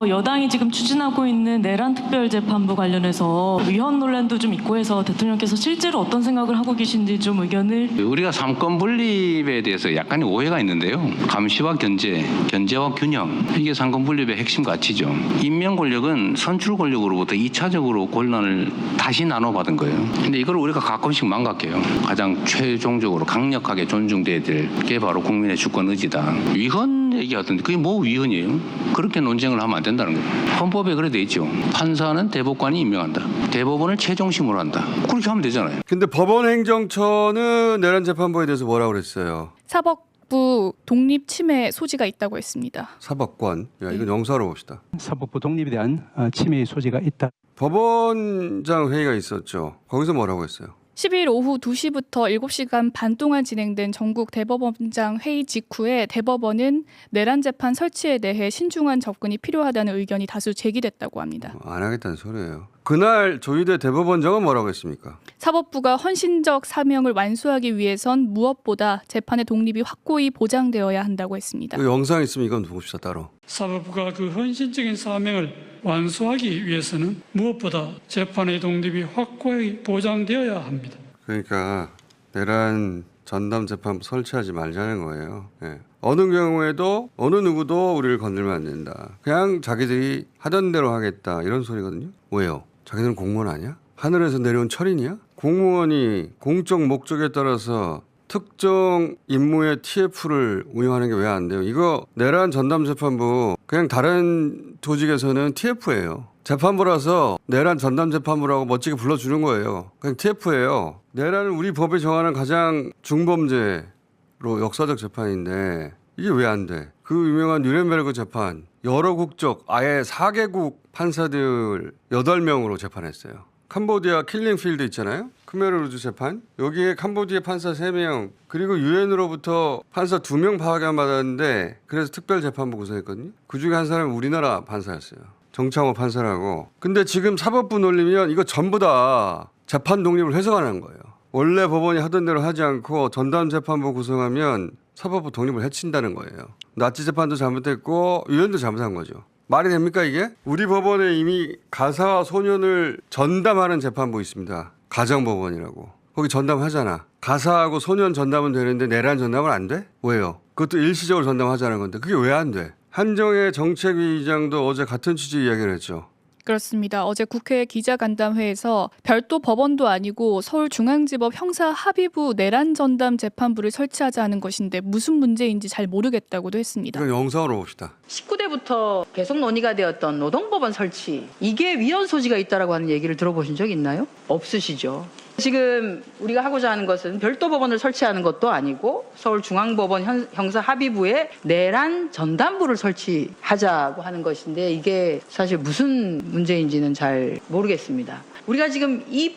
여당이 지금 추진하고 있는 내란 특별재판부 관련해서 위헌 논란도 좀 있고 해서 대통령께서 실제로 어떤 생각을 하고 계신지 좀 의견을. 우리가 삼권 분립에 대해서 약간의 오해가 있는데요. 감시와 견제, 견제와 균형, 이게 삼권 분립의 핵심 가치죠. 임명 권력은 선출 권력으로부터 2차적으로 권한을 다시 나눠받은 거예요. 근데 이걸 우리가 가끔씩 망각해요. 가장 최종적으로 강력하게 존중돼야 될 게 바로 국민의 주권 의지다. 위헌 얘기하던데 그게 뭐 위헌이에요? 그렇게 논쟁을 하면 안 된다는 거예요. 헌법에 그래 돼 있죠. 판사는 대법관이 임명한다. 대법원을 최종심으로 한다. 그렇게 하면 되잖아요. 근데 법원행정처는 내란 재판부에 대해서 뭐라고 그랬어요? 사법부 독립 침해 소지가 있다고 했습니다. 사법권. 야, 이건 영사로 봅시다. 사법부 독립에 대한 침해의 소지가 있다. 법원장 회의가 있었죠. 거기서 뭐라고 했어요? 10일 오후 2시부터 7시간 반 동안 진행된 전국 대법원장 회의 직후에 대법원은 내란 재판 설치에 대해 신중한 접근이 필요하다는 의견이 다수 제기됐다고 합니다. 안 하겠다는 소리예요. 그날 조희대 대법원장은 뭐라고 했습니까? 사법부가 헌신적 사명을 완수하기 위해선 무엇보다 재판의 독립이 확고히 보장되어야 한다고 했습니다. 그 영상 있으면 이건 봅시다 따로. 사법부가 그 헌신적인 사명을 완수하기 위해서는 무엇보다 재판의 독립이 확고히 보장되어야 합니다. 그러니까 내란 전담 재판부 설치하지 말자는 거예요. 예. 어느 경우에도 어느 누구도 우리를 건들면 안 된다. 그냥 자기들이 하던 대로 하겠다 이런 소리거든요. 왜요? 자기들은 공무원 아니야? 하늘에서 내려온 철인이야? 공무원이 공적 목적에 따라서 특정 임무의 TF를 운영하는 게 왜 안 돼요? 이거 내란 전담 재판부 그냥 다른 조직에서는 TF예요. 재판부라서 내란 전담 재판부라고 멋지게 불러주는 거예요. 그냥 TF예요. 내란은 우리 법이 정하는 가장 중범죄로 역사적 재판인데 이게 왜 안 돼? 그 유명한 뉴렌베르크 재판 여러 국적 아예 4개국 판사들 8명으로 재판했어요. 캄보디아 킬링필드 있잖아요. 크메르루즈 재판. 여기에 캄보디아 판사 3명 그리고 유엔으로부터 판사 2명 파견 받았는데 그래서 특별재판부 구성했거든요. 그중에 한 사람은 우리나라 판사였어요. 정창호 판사라고. 근데 지금 사법부 놀리면 이거 전부 다 재판 독립을 훼손하는 거예요. 원래 법원이 하던 대로 하지 않고 전담 재판부 구성하면 사법부 독립을 해친다는 거예요. 나치 재판도 잘못했고 유엔도 잘못한 거죠. 말이 됩니까 이게? 우리 법원에 이미 가사와 소년을 전담하는 재판부 있습니다. 가정법원이라고. 거기 전담하잖아. 가사하고 소년 전담은 되는데 내란 전담은 안 돼? 왜요? 그것도 일시적으로 전담하자는 건데 그게 왜 안 돼? 한정혜 정책위의장도 어제 같은 취지 이야기를 했죠. 그렇습니다. 어제 국회 기자간담회에서 별도 법원도 아니고 서울중앙지법 형사합의부 내란 전담 재판부를 설치하자는 것인데 무슨 문제인지 잘 모르겠다고도 했습니다. 이건 영상으로 봅시다. 19대부터 계속 논의가 되었던 노동법원 설치 이게 위헌 소지가 있다라고 하는 얘기를 들어보신 적 있나요? 없으시죠. 지금 우리가 하고자 하는 것은 별도 법원을 설치하는 것도 아니고 서울중앙법원 형사합의부에 내란 전담부를 설치하자고 하는 것인데 이게 사실 무슨 문제인지는 잘 모르겠습니다. 우리가 지금 이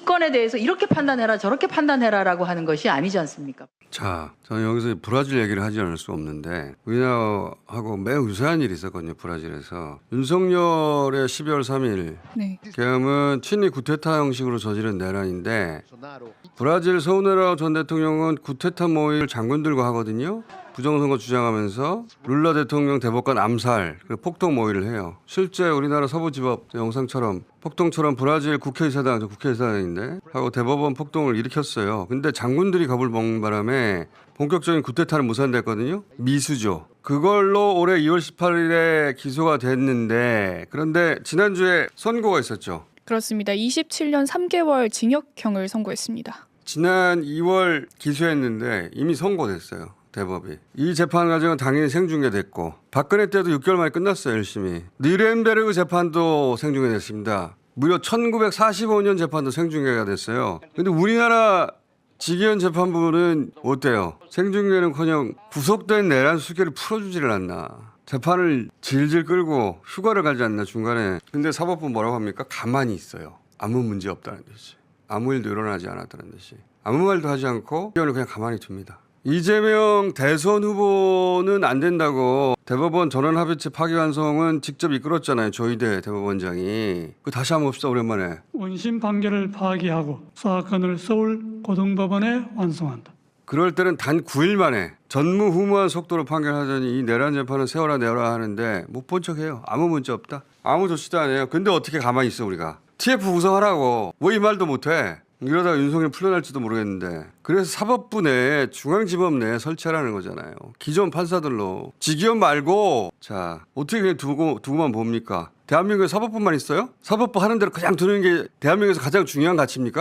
건에 대해서 이렇게 판단해라 저렇게 판단해라라고 하는 것이 아니지 않습니까? 자, 저는 여기서 브라질 얘기를 하지 않을 수 없는데 우리나라하고 매우 유사한 일이 있었거든요. 브라질에서 윤석열의 12월 3일 네. 계엄은 친위 구테타 형식으로 저지른 내란인데 브라질 소우네라우 전 대통령은 구테타 모의를 장군들과 하거든요. 부정선거 주장하면서 룰라 대통령 대법관 암살 그리고 폭동 모의를 해요. 실제 우리나라 서부지법 영상처럼 폭동처럼 브라질 국회의사당인데 하고 대법원 폭동을 일으켰어요. 근데 장군들이 겁을 먹는 바람에 본격적인 구테타는 무산됐거든요. 미수죠. 그걸로 올해 2월 18일에 기소가 됐는데 그런데 지난주에 선고가 있었죠. 그렇습니다. 27년 3개월 징역형을 선고했습니다. 지난 2월 기소했는데 이미 선고됐어요. 대법이. 이 재판 과정은 당연히 생중계됐고 박근혜 때도 6개월 만에 끝났어요. 열심히. 뉴렌베르크 재판도 생중계됐습니다. 무려 1945년 재판도 생중계가 됐어요. 근데 우리나라 직위원 재판부는 어때요? 생중계는커녕 구속된 내란 수계를 풀어주지를 않나. 재판을 질질 끌고 휴가를 가지 않나 중간에. 근데 사법부 뭐라고 합니까? 가만히 있어요. 아무 문제 없다는 듯이. 아무 일도 일어나지 않았다는 듯이. 아무 말도 하지 않고 의원을 그냥 가만히 둡니다. 이재명 대선 후보는 안 된다고 대법원 전원합의체 파기환송은 직접 이끌었잖아요. 조희대 대법원장이. 그 다시 한번 봅시다. 오랜만에. 원심 판결을 파기하고 사건을 서울 고등법원에 완송한다. 그럴 때는 단 9일 만에 전무후무한 속도로 판결하더니 이 내란 재판은 세워라 내라 하는데 못 본 척해요. 아무 문제 없다. 아무 조치도 안 해요. 근데 어떻게 가만히 있어 우리가. TF 구성하라고 왜 이 말도 못해. 이러다가 윤석열 풀려날지도 모르겠는데. 그래서 사법부 내에 중앙지법 내에 설치하라는 거잖아요. 기존 판사들로. 지기현 말고 자 어떻게 그냥 두고만 봅니까. 대한민국에 사법부만 있어요? 사법부 하는 대로 그냥 두는 게 대한민국에서 가장 중요한 가치입니까?